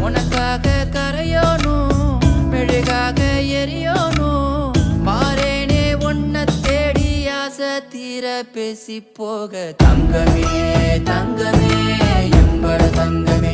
உனக்காக கரையோனும் மெழுகாக எரியோனும் மாறேனே உன்னை தேடி ஆசை தீர பேசி போக தங்கமே தங்கமே எம்பட தங்கமே